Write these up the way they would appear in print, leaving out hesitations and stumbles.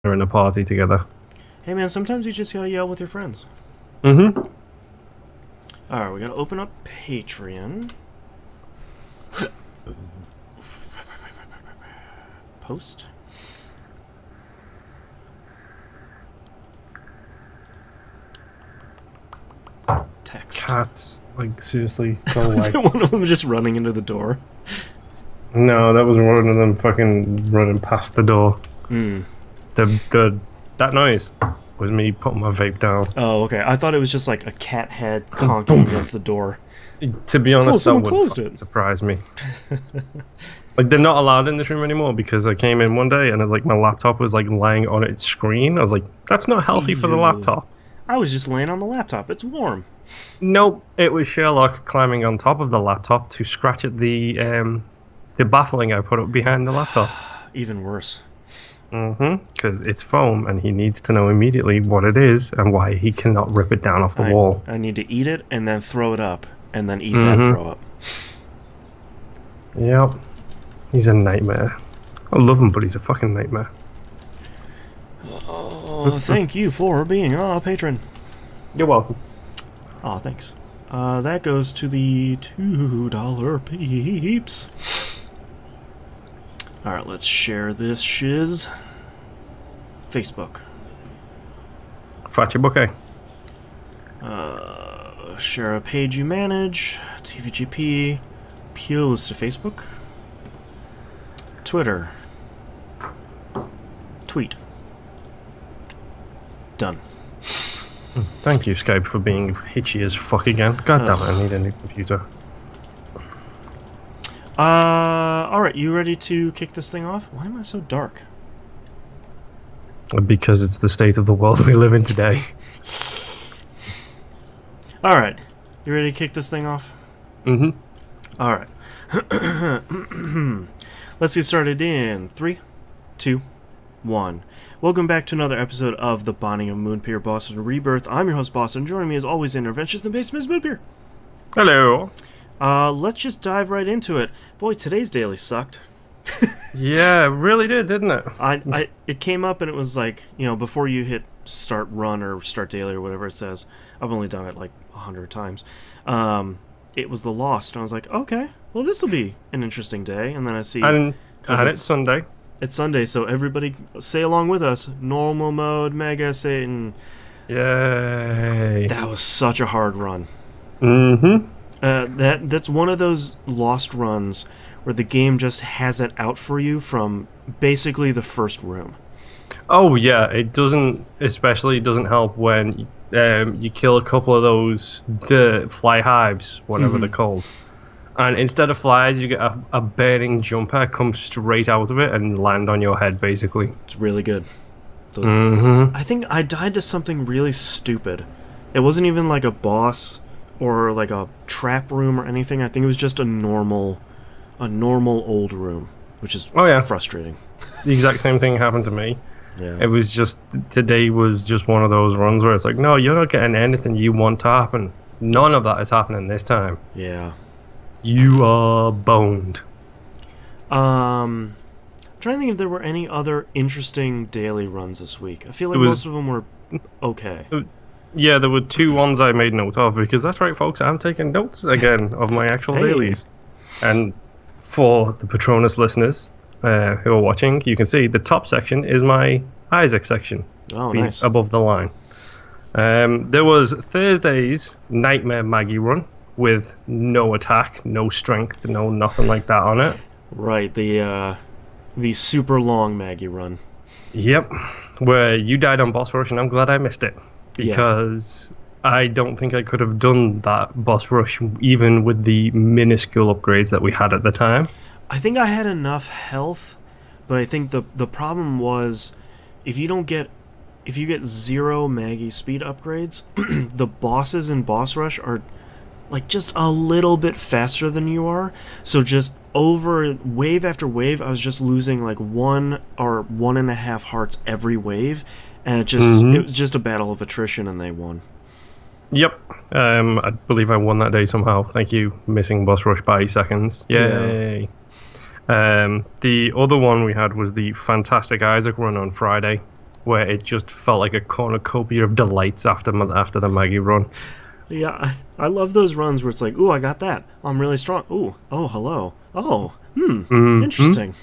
We're in a party together. Hey man, sometimes you just gotta yell with your friends. Mm-hmm. Alright, we gotta open up Patreon. Post. Text. Cats, like, seriously, go Is away. it one of them just running into the door? No, that was one of them fucking running past the door. Hmm. That noise was me putting my vape down. Oh, okay. I thought it was just like a cat head conking against the door. To be honest, that someone would closed it. surprise me. Like, they're not allowed in this room anymore because I came in one day and like my laptop was like lying on its screen. I was like, that's not healthy for the Ew. laptop. I was just laying on the laptop. It's warm. Nope, it was Sherlock climbing on top of the laptop to scratch at the baffling I put up behind the laptop. Even worse. Because it's foam and he needs to know immediately what it is and why he cannot rip it down off the wall. I need to eat it and then throw it up and then eat that throw up. Yep. He's a nightmare. I love him, but he's a fucking nightmare. Oh, thank you for being a patron. You're welcome. Oh, thanks. That goes to the $2 peeps. Alright, let's share this shiz. Facebook. Fatcha bouquet. Share a page you manage. TVGP. Post to Facebook. Twitter. Tweet. Done. Thank you, Skype, for being hitchy as fuck again. God damn it, I need a new computer. Alright, you ready to kick this thing off? Why am I so dark? Because it's the state of the world we live in today. Alright, you ready to kick this thing off? Mm-hmm. Alright. Let's get started in 3, 2, 1. Welcome back to another episode of The Bonding of Moonpir, Boston Rebirth. I'm your host, Boston. Joining me as always in Interventions in the Basement is Moonpir. Hello. Let's just dive right into it. Boy, today's daily sucked. Yeah, it really did, didn't it? It came up and it was like, you know, before you hit start run or start daily or whatever it says. I've only done it like 100 times. It was the Lost, and I was like, okay, well this will be an interesting day. And then I see, And it's Sunday. It's Sunday, so everybody say along with us. Normal mode, Mega Satan. Yay. That was such a hard run. Mm-hmm. That's one of those Lost runs where the game just has it out for you from basically the first room. Oh yeah, it doesn't help when you kill a couple of those fly hives, whatever they're called. And instead of flies, you get a burning jumper come straight out of it and land on your head, basically. It's really good. I think I died to something really stupid. It wasn't even like a boss or like a trap room or anything. I think it was just a normal old room, which is frustrating. The exact same thing happened to me. Yeah. It was just, today was just one of those runs where it's like, no, you're not getting anything you want to happen. None of that is happening this time. Yeah. You are boned. I'm trying to think if there were any other interesting daily runs this week. I feel like most of them were okay. Yeah, there were 2 ones I made note of, because that's right, folks, I'm taking notes again of my actual dailies. And for the Patronus listeners who are watching, you can see the top section is my Isaac section. Oh, nice. Above the line. There was Thursday's Nightmare Maggie run with no attack, no strength, no nothing like that on it. Right, the super long Maggie run. Yep, where you died on boss rush, and I'm glad I missed it. Because I don't think I could have done that boss rush even with the minuscule upgrades that we had at the time. I think I had enough health, but I think the problem was if you get 0 Maggie speed upgrades, the bosses in boss rush are like just a little bit faster than you are. So just over wave after wave, I was just losing like 1 or 1.5 hearts every wave. And it was just a battle of attrition, and they won. Yep. I believe I won that day somehow. Thank you, missing boss rush by seconds. Yay. Yeah. The other one we had was the fantastic Isaac run on Friday, where it just felt like a cornucopia of delights after the Maggie run. Yeah, I love those runs where it's like, ooh, I got that. Oh, I'm really strong. Ooh, oh, hello. Oh, interesting.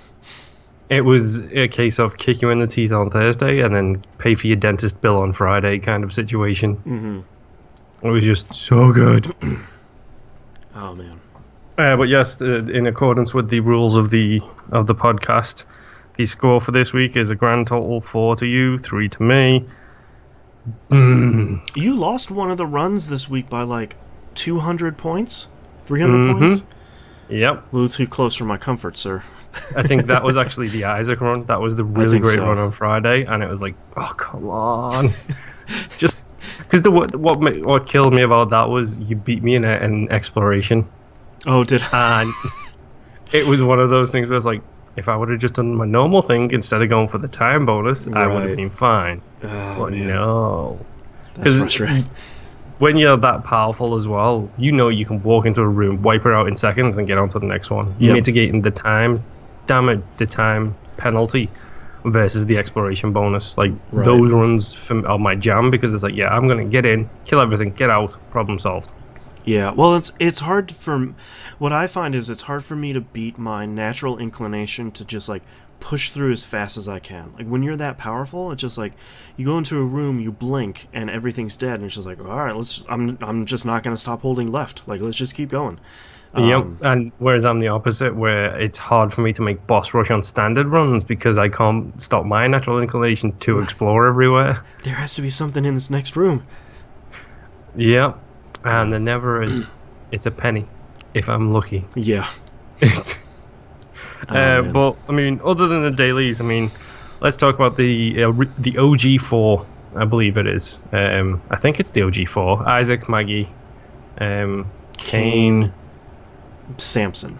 It was a case of kick you in the teeth on Thursday and then pay for your dentist bill on Friday kind of situation. It was just so good. Oh, man. But yes, in accordance with the rules of the podcast, the score for this week is a grand total 4 to you, 3 to me. You lost one of the runs this week by like 200 points? 300 points? Yep. A little too close for my comfort, sir. I think that was actually the Isaac run. That was the really great so. run on Friday, and it was like, oh, come on. Just because what killed me about that was you beat me in an exploration. Oh, did I? And it was one of those things where it's like, if I would have just done my normal thing instead of going for the time bonus, I would have been fine. But man. No. That's frustrating. When you're that powerful as well, you know you can walk into a room, wipe it out in seconds, and get on to the next one. Yep. Mitigating the time damage, the time penalty versus the exploration bonus. Like, those runs are my jam, because it's like, yeah, I'm going to get in, kill everything, get out, problem solved. Yeah, well, it's hard for... What I find is it's hard for me to beat my natural inclination to just, like, push through as fast as I can. Like, when you're that powerful, it's just like, you go into a room, you blink, and everything's dead, and it's just like, all right, I'm just not going to stop holding left. Like, let's just keep going. Yep, and whereas I'm the opposite, where it's hard for me to make boss rush on standard runs because I can't stop my natural inclination to explore everywhere. There has to be something in this next room. Yep. And there never is. It's a penny, if I'm lucky. Yeah. But, I mean, other than the dailies, I mean, let's talk about the OG4, I believe it is. I think it's the OG4. Isaac, Maggie, Cain. Samson.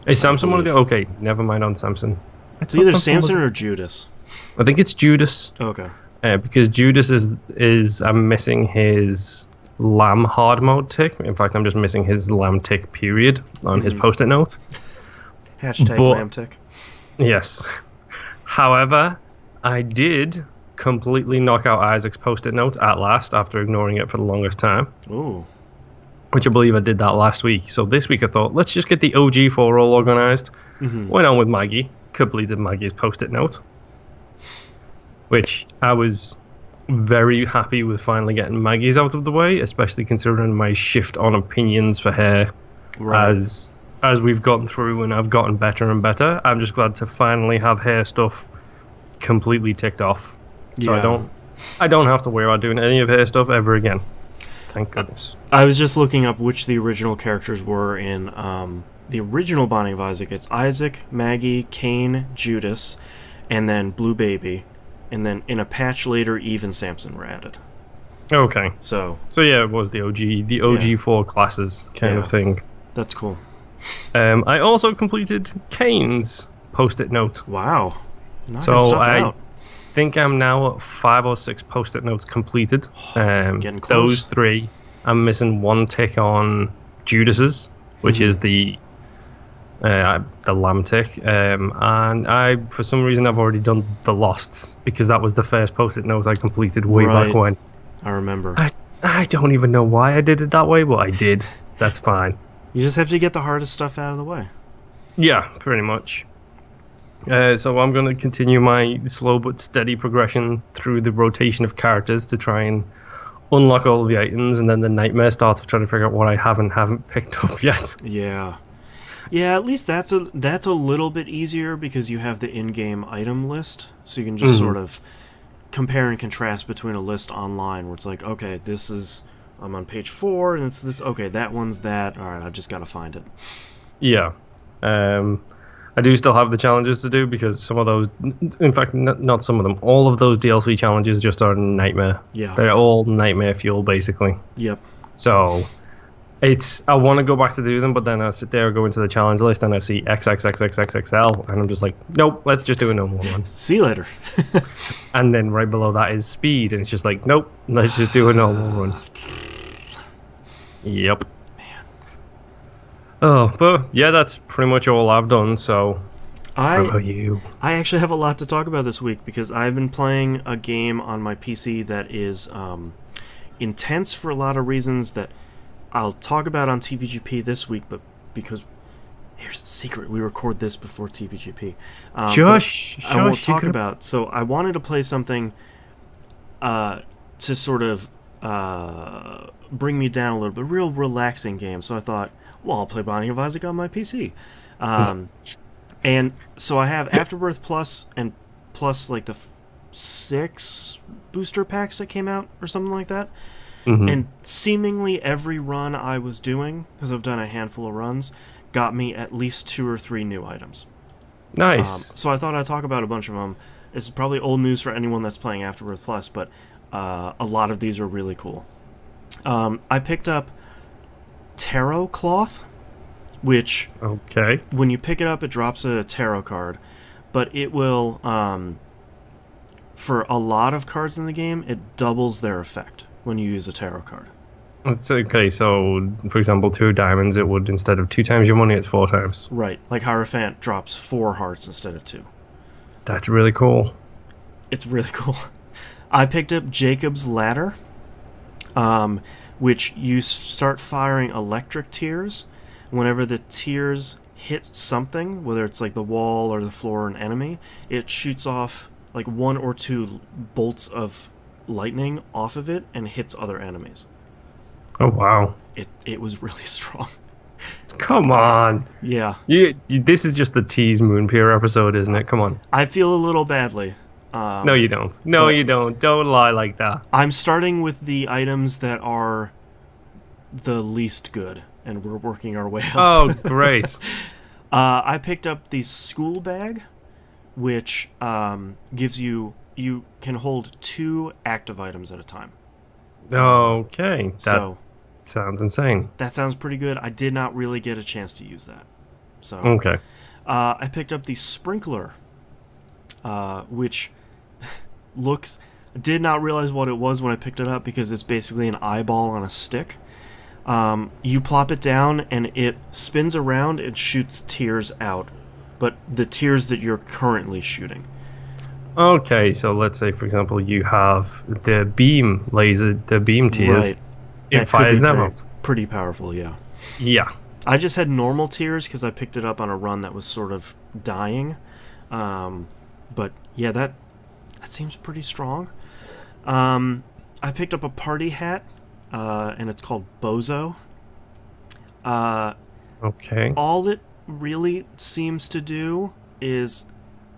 Is Samson one of the... Okay, never mind on Samson. It's either Samson or Judas. I think it's Judas. Okay. Because Judas is I'm missing his lamb hard mode tick. In fact, I'm just missing his lamb tick period on his post-it note. Hashtag lamb tick. Yes. However, I did completely knock out Isaac's post-it note at last after ignoring it for the longest time. Ooh. Which I believe I did that last week. So this week I thought, let's just get the OG4 all organized. Went on with Maggie. Completed Maggie's post-it note. Which I was very happy with finally getting Maggie's out of the way, especially considering my shift on opinions for her as we've gotten through and I've gotten better and better. I'm just glad to finally have her stuff completely ticked off. So I don't have to worry about doing any of her stuff ever again. Thank goodness. I was just looking up which the original characters were in the original Binding of Isaac. It's Isaac, Maggie, Cain, Judas, and then Blue Baby. And then in a patch later, Eve and Samson were added. Okay. So yeah, it was the OG 4 classes kind of thing. That's cool. I also completed Cain's post-it note. Wow. So I think I'm now at 5 or 6 post-it notes completed. Getting close. Those 3. I'm missing 1 tick on Judas's, which is the lamb tick. And I, for some reason, I've already done the Losts because that was the first post-it note I completed way back when. I remember. I don't even know why I did it that way, but I did. That's fine. You just have to get the hardest stuff out of the way. Yeah, pretty much. So I'm going to continue my slow but steady progression through the rotation of characters to try and unlock all of the items, and then the nightmare starts of trying to figure out what I haven't picked up yet. Yeah. Yeah, at least that's a little bit easier because you have the in-game item list, so you can just sort of compare and contrast between a list online where it's like, okay, I'm on page 4, and it's this, okay, that one's that, alright, I've just got to find it. Yeah. I do still have the challenges to do because some of those, in fact, not some of them, all of those DLC challenges just are nightmare. Yeah. They're all nightmare fuel, basically. Yep. So, I want to go back to do them, but then I sit there, go into the challenge list, and I see XXXXXXL, and I'm just like, nope, let's just do a normal one. See you later. And then right below that is speed, and it's just like, nope, let's just do a normal run. Yep. Man. Oh, but yeah, that's pretty much all I've done, so What about you? I actually have a lot to talk about this week because I've been playing a game on my PC that is intense for a lot of reasons that I'll talk about on TVGP this week, but because here's the secret, we record this before TVGP. I won't talk about. So I wanted to play something to sort of bring me down a little bit, real relaxing game. So I thought, well, I'll play Binding of Isaac on my PC. And so I have Afterbirth Plus and plus like the 6 booster packs that came out or something like that. And seemingly every run I was doing, because I've done a handful of runs, got me at least 2 or 3 new items. Nice. So I thought I'd talk about a bunch of them. This is probably old news for anyone that's playing Afterbirth Plus, but a lot of these are really cool. I picked up Tarot Cloth, which when you pick it up, it drops a tarot card, but it will, for a lot of cards in the game, it doubles their effect when you use a tarot card. It's okay, so for example, 2 diamonds, it would, instead of 2 times your money, it's 4 times. Right, like Hierophant drops 4 hearts instead of 2. That's really cool. It's really cool. I picked up Jacob's Ladder, which you start firing electric tears. Whenever the tears hit something, whether it's like the wall or the floor or an enemy, it shoots off like 1 or 2 bolts of lightning off of it and hits other enemies. Oh, wow. It was really strong. Come on. Yeah. This is just the tease Moonpir episode, isn't it? Come on. I feel a little badly. No, you don't. No, you don't. Don't lie like that. I'm starting with the items that are the least good, and we're working our way up. Oh, great. I picked up the school bag, which gives you can hold 2 active items at a time. Okay. So sounds insane. That sounds pretty good. I did not really get a chance to use that. So okay. I picked up the sprinkler, which did not realize what it was when I picked it up because it's basically an eyeball on a stick. You plop it down and it spins around and shoots tears out, but the tears that you're currently shooting. Okay, so let's say, for example, you have the beam laser, the beam tears. Right. It fires them out. Pretty powerful, yeah. Yeah. I just had normal tears because I picked it up on a run that was sort of dying. But yeah, that seems pretty strong. I picked up a party hat, and it's called Bozo. Okay. All it really seems to do is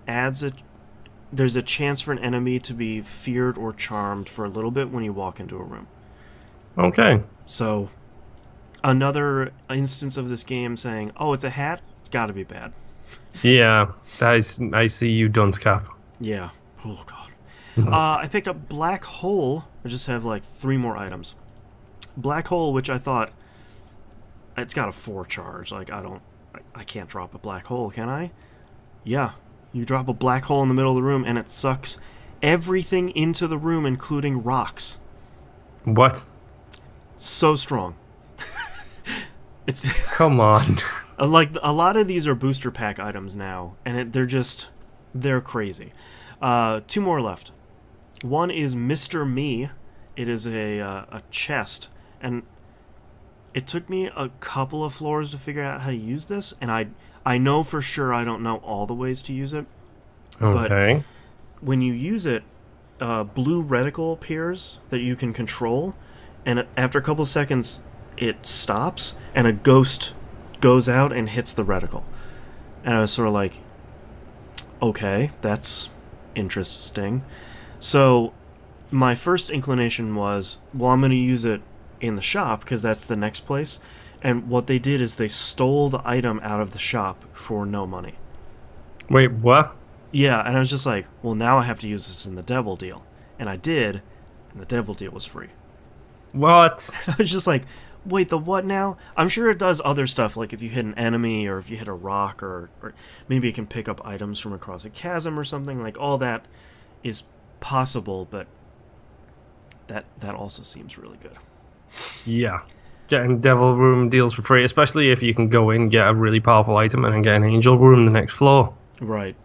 there's a chance for an enemy to be feared or charmed for a little bit when you walk into a room. Okay. So, another instance of this game saying, oh, it's a hat? It's got to be bad. Yeah, I see you, dunce cap. Yeah. Oh, God. I picked up Black Hole. I just have like 3 more items. Black Hole, which I thought, it's got a 4 charge. Like, I can't drop a black hole, can I? Yeah. You drop a black hole in the middle of the room and it sucks everything into the room, including rocks. What? So strong. It's come on. Like a lot of these are booster pack items now, and they're crazy. 2 more left. One is Mr. Me. It is a chest, and it took me a couple of floors to figure out how to use this, and I know for sure I don't know all the ways to use it. Okay. But when you use it, blue reticle appears that you can control, and after a couple of seconds, it stops, and a ghost goes out and hits the reticle. And I was sort of like, okay, that's interesting. So my first inclination was, well, I'm going to use it in the shop because that's the next place. And what they did is they stole the item out of the shop for no money. Wait, what? Yeah, and I was just like, well, now I have to use this in the devil deal. And I did, and the devil deal was free. What? I was just like, wait, the what now? I'm sure it does other stuff, like if you hit an enemy or if you hit a rock, or maybe it can pick up items from across a chasm or something. Like, all that is possible, but that also seems really good. Yeah. Getting devil room deals for free, especially if you can go in, get a really powerful item, and then get an angel room the next floor. Right.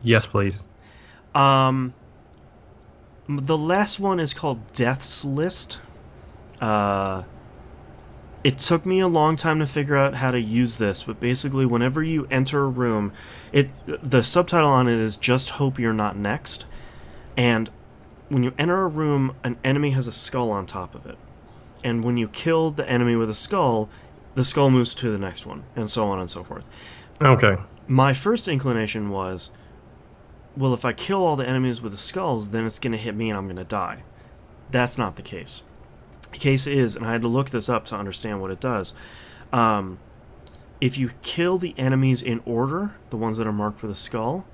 Yes, please. The last one is called Death's List. It took me a long time to figure out how to use this, but basically whenever you enter a room, the subtitle on it is "Just Hope You're Not Next," and when you enter a room, an enemy has a skull on top of it. And when you kill the enemy with a skull, the skull moves to the next one, and so on and so forth. Okay. My first inclination was, well, if I kill all the enemies with the skulls, then it's going to hit me and I'm going to die. That's not the case. The case is, and I had to look this up to understand what it does, if you kill the enemies in order, the ones that are marked with a skull,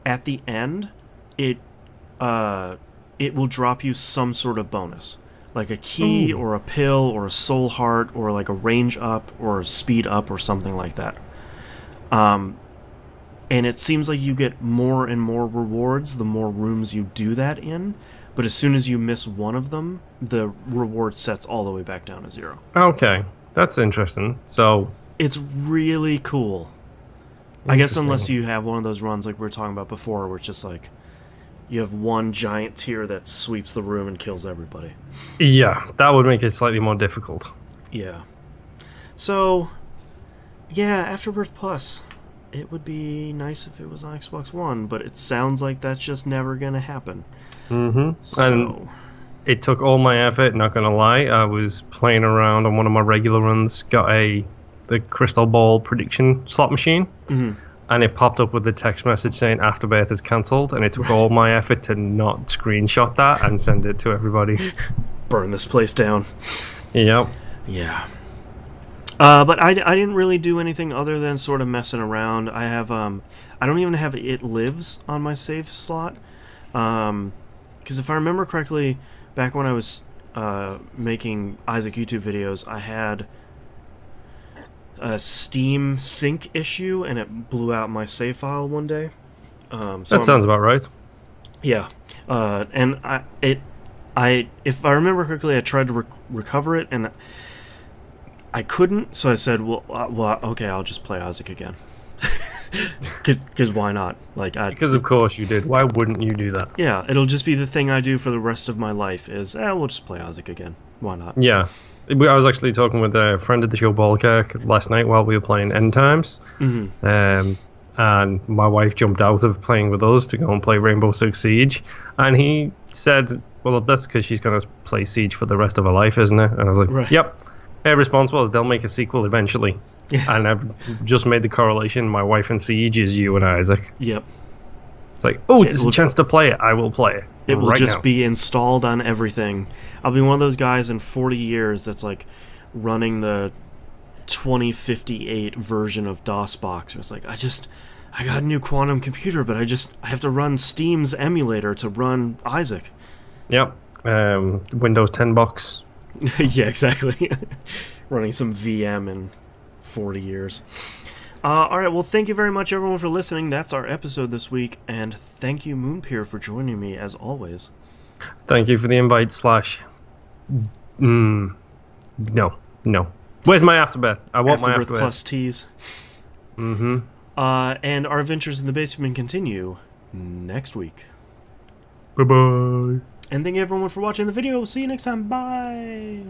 at the end, it will drop you some sort of bonus. Like a key, or a pill, or a soul heart, or like a range up, or a speed up, or something like that. And it seems like you get more and more rewards the more rooms you do that in, but as soon as you miss one of them, the reward sets all the way back down to 0. Okay, that's interesting. So it's really cool. I guess unless you have one of those runs like we were talking about before, where it's just like you have one giant tier that sweeps the room and kills everybody. Yeah, that would make it slightly more difficult. Yeah. So, yeah, Afterbirth Plus. It would be nice if it was on Xbox One, but it sounds like that's just never going to happen. Mm-hmm. So, and it took all my effort, not going to lie. I was playing around on one of my regular runs, got the Crystal Ball prediction slot machine, and it popped up with the text message saying Afterbirth is cancelled, and it took all my effort to not screenshot that and send it to everybody. Burn this place down. Yep. Yeah. But I didn't really do anything other than sort of messing around. I have I don't even have It Lives on my save slot, because if I remember correctly, back when I was making Isaac YouTube videos, I had a Steam sync issue and it blew out my save file one day. So that sounds about right. Yeah, and if I remember correctly, I tried to recover it and I couldn't, so I said, well, okay, I'll just play Isaac again. Because why not? Because of course you did. Why wouldn't you do that? Yeah, it'll just be the thing I do for the rest of my life is, we'll just play Isaac again. Why not? Yeah. I was actually talking with a friend of the show, Balkirk, last night while we were playing End Times. And my wife jumped out of playing with us to go and play Rainbow Six Siege. And he said, well, that's because she's going to play Siege for the rest of her life, isn't it? And I was like, right. Yep. Her response was, they'll make a sequel eventually. Yeah. And I've just made the correlation. My wife in Siege is you and Isaac. Yep. It's like, there's a chance to play it. I will play it. It will just be installed on everything. I'll be one of those guys in 40 years that's like running the 2058 version of DOSBox. It's like, I got a new quantum computer, but I have to run Steam's emulator to run Isaac. Yep. Windows 10 box. Yeah, exactly. Running some VM in 40 years. Alright, well, thank you very much, everyone, for listening. That's our episode this week, and thank you, Moonpir, for joining me, as always. Thank you for the invite, No. Where's my Afterbirth? I want my Afterbirth. Plus teas. And our adventures in the basement continue next week. Bye-bye. And thank you, everyone, for watching the video. See you next time. Bye.